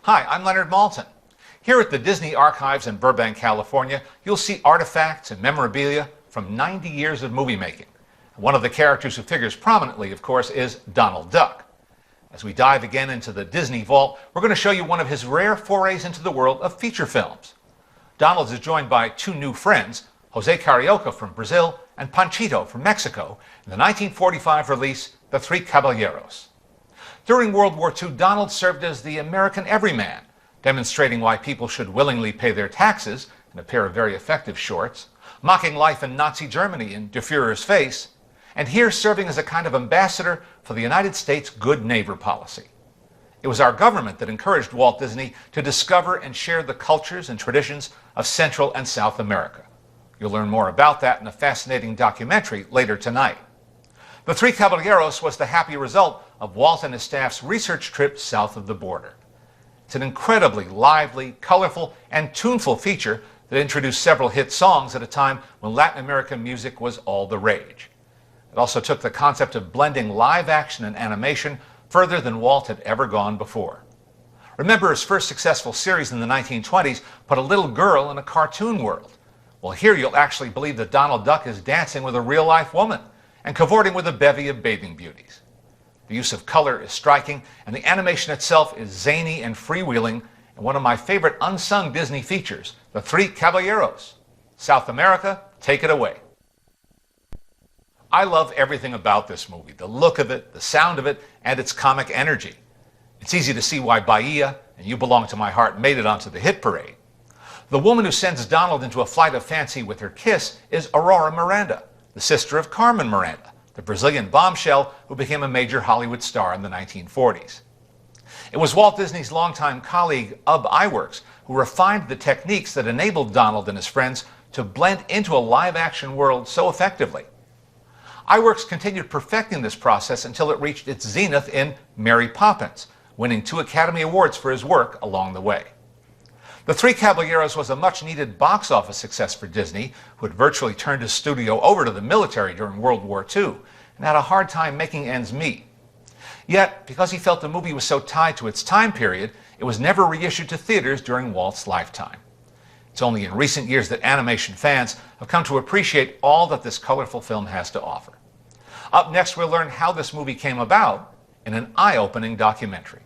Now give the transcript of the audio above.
Hi, I'm Leonard Maltin. Here at the Disney Archives in Burbank, California, you'll see artifacts and memorabilia from 90 years of movie making. One of the characters who figures prominently, of course, is Donald Duck. As we dive again into the Disney Vault, we're going to show you one of his rare forays into the world of feature films. Donald is joined by two new friends, José Carioca from Brazil and Panchito from Mexico, in the 1945 release, The Three Caballeros. During World War II, Donald served as the American everyman, demonstrating why people should willingly pay their taxes in a pair of very effective shorts, mocking life in Nazi Germany in Der Fuhrer's face, and here serving as a kind of ambassador for the United States good neighbor policy. It was our government that encouraged Walt Disney to discover and share the cultures and traditions of Central and South America. You'll learn more about that in a fascinating documentary later tonight. The Three Caballeros was the happy result of Walt and his staff's research trip south of the border. It's an incredibly lively, colorful, and tuneful feature that introduced several hit songs at a time when Latin American music was all the rage. It also took the concept of blending live action and animation further than Walt had ever gone before. Remember, his first successful series in the 1920s put a little girl in a cartoon world. Well, here you'll actually believe that Donald Duck is dancing with a real-life woman and cavorting with a bevy of bathing beauties. The use of color is striking, and the animation itself is zany and freewheeling, and one of my favorite unsung Disney features, The Three Caballeros. South America, take it away. I love everything about this movie, the look of it, the sound of it, and its comic energy. It's easy to see why Baia and You Belong to My Heart made it onto the hit parade. The woman who sends Donald into a flight of fancy with her kiss is Aurora Miranda, the sister of Carmen Miranda, the Brazilian bombshell who became a major Hollywood star in the 1940s. It was Walt Disney's longtime colleague, Ub Iwerks, who refined the techniques that enabled Donald and his friends to blend into a live-action world so effectively. Iwerks continued perfecting this process until it reached its zenith in Mary Poppins, winning 2 Academy Awards for his work along the way. The Three Caballeros was a much-needed box office success for Disney, who had virtually turned his studio over to the military during World War II and had a hard time making ends meet. Yet, because he felt the movie was so tied to its time period, it was never reissued to theaters during Walt's lifetime. It's only in recent years that animation fans have come to appreciate all that this colorful film has to offer. Up next, we'll learn how this movie came about in an eye-opening documentary.